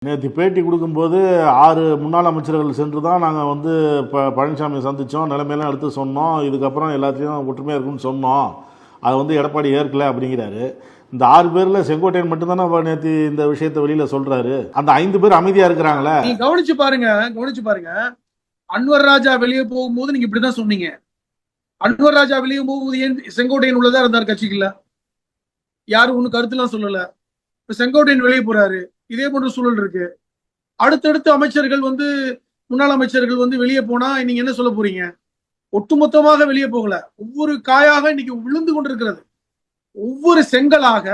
நேற்று பேட்டி கொடுக்கும்போது 6 முன்னாள் அமைச்சர்கள் சென்று தான் நாங்கள் வந்து பழனிசாமியை சந்தித்தோம், நிலைமையெல்லாம் எடுத்து சொன்னோம், இதுக்கப்புறம் எல்லாத்தையும் ஒற்றுமையாக இருக்குன்னு சொன்னோம், அதை வந்து எடப்பாடி ஏற்கலை அப்படிங்கிறாரு. இந்த 6 பேரில் செங்கோட்டையன் மட்டும்தானே நேற்று இந்த விஷயத்தை வெளியில் சொல்கிறாரு. அந்த 5 பேர் அமைதியாக இருக்கிறாங்களே. நீ கவனிச்சு பாருங்க. அன்வர் ராஜா வெளியே போகும்போது நீங்க இப்படிதான் சொன்னீங்க. அன்வர் ராஜா வெளியே போகும்போது ஏன் செங்கோட்டையன் உள்ளதா இருந்தார் கட்சிக்குள்ள? யாரும் ஒண்ணு கருத்துலாம் சொல்லல. இப்ப செங்கோட்டையன் வெளியே போறாரு, இதே போன்ற சூழல் இருக்கு. அடுத்தடுத்து அமைச்சர்கள் வந்து முன்னாள் அமைச்சர்கள் வந்து வெளியே போனா நீங்க என்ன சொல்ல போறீங்க? ஒட்டுமொத்தமாக வெளியே போகல, ஒவ்வொரு காயாக இன்னைக்கு விழுந்து கொண்டிருக்கிறது. ஒவ்வொரு செங்கலாக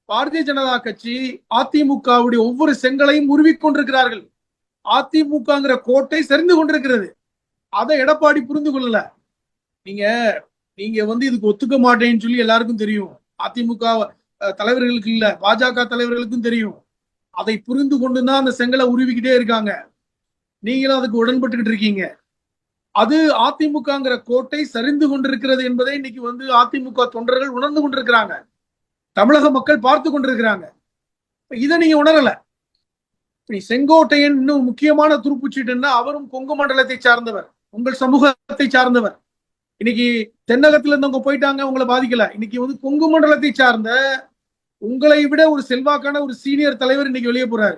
பாரதிய ஜனதா கட்சி அதிமுகவுடைய ஒவ்வொரு செங்கலையும் உருவிக்கொண்டிருக்கிறார்கள். அதிமுகங்கிற கோட்டை சரிந்து கொண்டிருக்கிறது. அதை எடப்பாடி புரிந்து கொள்ளல. நீங்க வந்து இதுக்கு ஒத்துக்க மாட்டேன்னு சொல்லி எல்லாருக்கும் தெரியும். அதிமுக தலைவர்களுக்கு இல்ல, பாஜக தலைவர்களுக்கும் தெரியும். அதை புரிந்து கொண்டுதான் அந்த செங்கலை உருவிக்கிட்டே இருக்காங்க. நீங்களும் அதுக்கு உடன்பட்டுக்கிட்டு இருக்கீங்க. அது அதிமுகங்கிற கோட்டை சரிந்து கொண்டிருக்கிறது என்பதை இன்னைக்கு வந்து அதிமுக தொண்டர்கள் உணர்ந்து கொண்டிருக்கிறாங்க. தமிழக மக்கள் பார்த்து கொண்டிருக்கிறாங்க. இதை நீங்க உணரல. செங்கோட்டையன் இன்னும் முக்கியமான துருப்புச்சீட்டுன்னா அவரும் கொங்கு மண்டலத்தை சார்ந்தவர், உங்கள் சமூகத்தை சார்ந்தவர். இன்னைக்கு தென்னகத்துல இருந்தவங்க போயிட்டாங்க, உங்களை பாதிக்கல. இன்னைக்கு வந்து கொங்கு மண்டலத்தை சார்ந்த உங்களை விட ஒரு செல்வாக்கான ஒரு சீனியர் தலைவர் இன்னைக்கு வெளியே போறாரு.